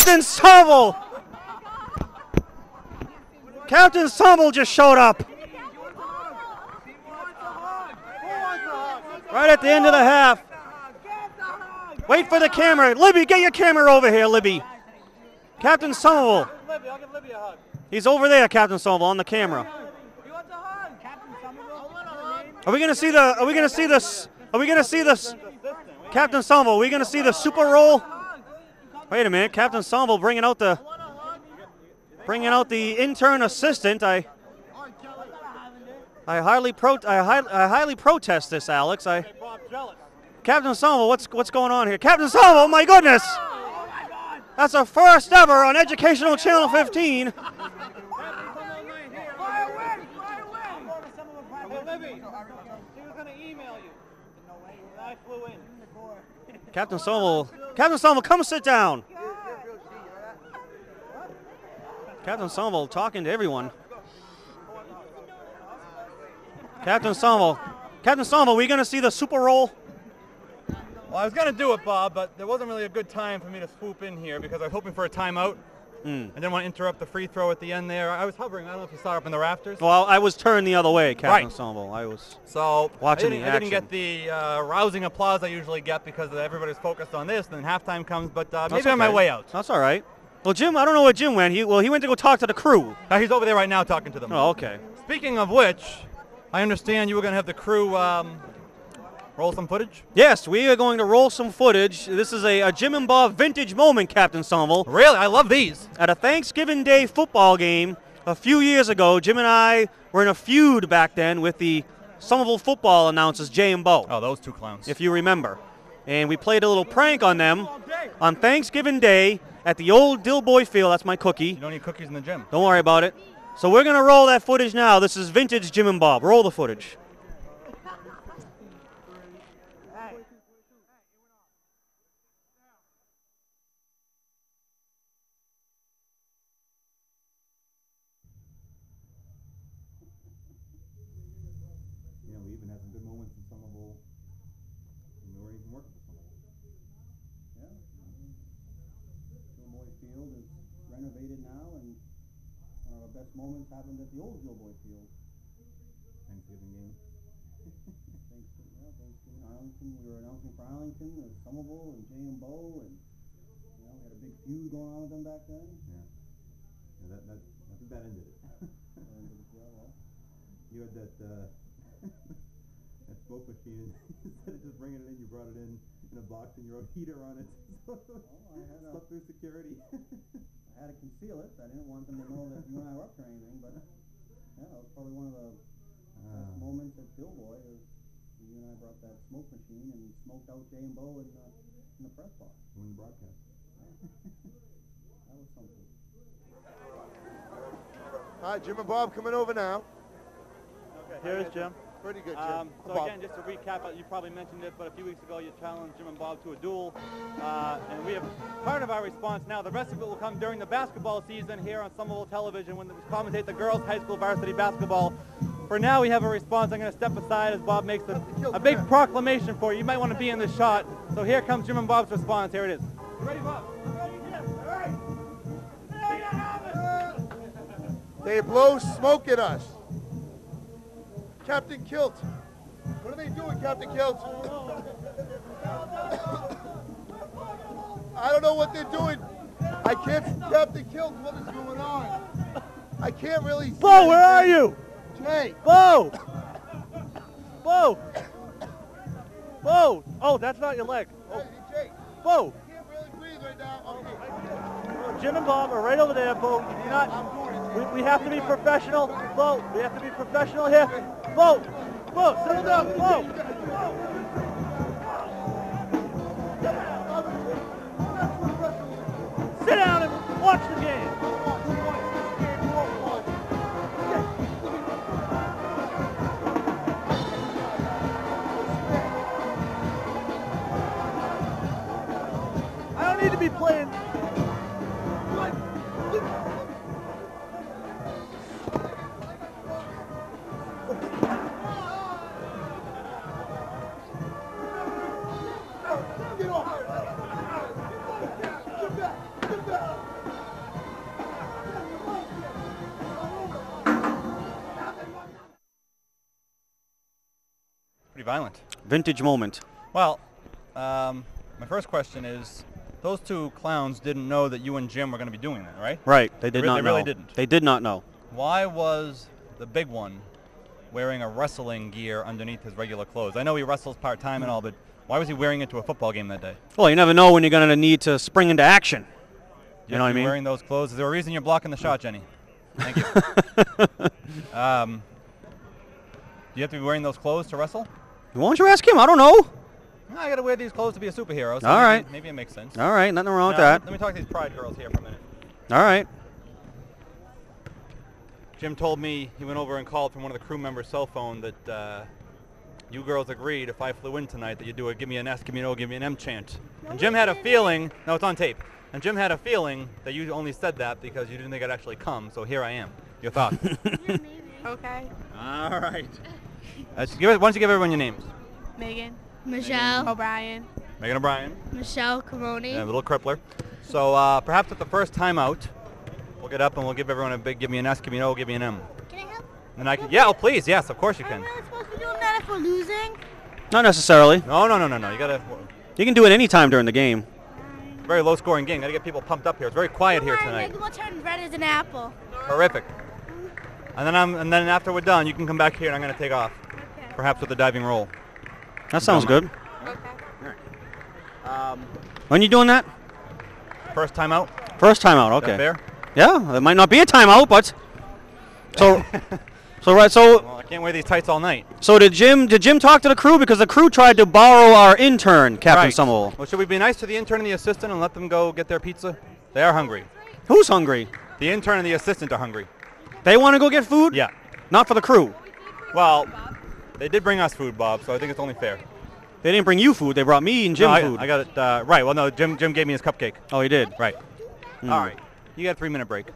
Captain Somerville! Captain Somerville just showed up. Right at the end of the half. Wait for the camera. Libby, get your camera over here, Libby. Captain Somerville. I'll give Libby a hug. He's over there, Captain Somerville, on the camera. You want the hug? Captain Somerville? Are we gonna see the? Are we gonna see this? Are we gonna see this? Captain Somerville, are we gonna see the super roll? Wait a minute, Captain Somerville bringing out the intern assistant. I highly protest this, Alex. Captain Somerville, what's going on here? Captain Somerville, oh my goodness! That's a first ever on Educational Channel 15. Captain Somerville, come sit down. Captain Somerville talking to everyone. Captain Somerville, are we going to see the super roll? Well, I was going to do it, Bob, but there wasn't really a good time for me to swoop in here because I was hoping for a timeout. I didn't want to interrupt the free throw at the end there. I was hovering. I don't know if you saw it up in the rafters. Well, I was turned the other way, Captain Somerville. I was watching the action. I didn't get the rousing applause I usually get because everybody's focused on this. Then halftime comes, but maybe on my way out. That's all right. Well, Jim, I don't know where Jim went. He went to go talk to the crew. He's over there right now talking to them. Oh, okay. Speaking of which, I understand you were going to have the crew roll some footage? Yes, we are going to roll some footage. This is a Jim and Bob vintage moment, Captain Somerville. Really? I love these. At a Thanksgiving Day football game a few years ago, Jim and I were in a feud back then with the Somerville football announcers, Jay and Bo. Oh, those two clowns. If you remember. And we played a little prank on them on Thanksgiving Day at the old Dillboy Field. That's my cookie. You don't need cookies in the gym. Don't worry about it. So we're going to roll that footage now. This is vintage Jim and Bob. Roll the footage. We even had some good moments in Somerville. We weren't even working for Somerville. Yeah. Dillboy Field is renovated now, and one of our best moments happened at the old Dillboy Field. Thanksgiving game. Thanksgiving, Arlington. We were announcing for Arlington, Somerville, and Jay and Bo, and we had a big feud going on with them back then. Yeah. I think that ended it. You had that that smoke machine. Instead of just bringing it in, you brought it in a box and you wrote heater on it. I had stuff through security. I had to conceal it. I didn't want them to know that you and I were up to anything, but yeah, that was probably one of the best moments at Dillboy. You and I brought that smoke machine and smoked out Jay and Bo in the press box. In the broadcast. That was something. Hi, Jim and Bob coming over now. Okay, here's Jim. Pretty good, Jim. So again, just to recap, you probably mentioned it, but a few weeks ago you challenged Jim and Bob to a duel, and we have part of our response now. The rest of it will come during the basketball season here on Somerville Television when we commentate the girls' high school varsity basketball. For now, we have a response. I'm going to step aside as Bob makes a big proclamation for you. You might want to be in this shot. So here comes Jim and Bob's response. Here it is. You ready, Bob? Ready, Jim. All right. There you have it. They blow smoke at us. Captain Kilt. What are they doing, Captain Kilt? I don't know what they're doing. I can't see Captain Kilt. What is going on? I can't really see. Bo, where are you? Jay. Bo! Bo! Bo! Oh, that's not your leg. Oh. Hey, Jay. Bo! I can't really breathe right now. Okay. Jim and Bob are right over there, Bo. You're not, we have to be professional. Bo, we have to be professional here. Bo! Bo, settle down. Bo! Sit down and watch the game. I don't need to be playing. violent. Vintage moment. Well, my first question is, those two clowns didn't know that you and Jim were going to be doing that, right? Right. They did not know. They really didn't. They did not know. Why was the big one wearing a wrestling gear underneath his regular clothes? I know he wrestles part-time and all, but why was he wearing it to a football game that day? Well, you never know when you're going to need to spring into action. You know what I mean? Wearing those clothes. Is there a reason you're blocking the shot, Jenny? Thank you. Do you have to be wearing those clothes to wrestle? Why don't you ask him? I don't know. I got to wear these clothes to be a superhero. So All right. Maybe it makes sense. All right. Nothing wrong with that. Let me talk to these Pride girls here for a minute. All right. Jim told me he went over and called from one of the crew members' cell phone that you girls agreed if I flew in tonight that you'd do a give me an S, give me an O, give me an M chant. And Jim had a feeling, no, it's on tape, and Jim had a feeling that you only said that because you didn't think I'd actually come, so here I am. Your thoughts? Okay. All right. Why don't you give everyone your names? Megan. Michelle. O'Brien. Megan O'Brien. Michelle Caroni. And a little crippler. So perhaps at the first time out, we'll get up and we'll give everyone a big give me an S, give me an O, give me an M. Can I help? And I can, yeah, oh please, yes, of course you can. Am I really supposed to be doing that if we're losing? Not necessarily. No. You gotta. You can do it any time during the game. Very low scoring game. Gotta get people pumped up here. It's very quiet here tonight. Maybe we'll turn red as an apple. Terrific. And then after we're done, you can come back here and I'm gonna take off. Okay. Perhaps with a diving roll. That sounds good. Okay. When you doing that? First time out. First time out. Is Okay. that fair? Yeah, it might not be a timeout, but so Well, I can't wear these tights all night. so did Jim talk to the crew because the crew tried to borrow our intern, Captain Right. Somerville. Well, should we be nice to the intern and the assistant and let them go get their pizza? They are hungry. Who's hungry? The intern and the assistant are hungry. They want to go get food? Yeah. Not for the crew. Well, they did bring us food, Bob, so I think it's only fair. They didn't bring you food. They brought me and Jim No, food. I got it right. Well, no, Jim gave me his cupcake. Oh, he did. Right. All right. You got a 3-minute break.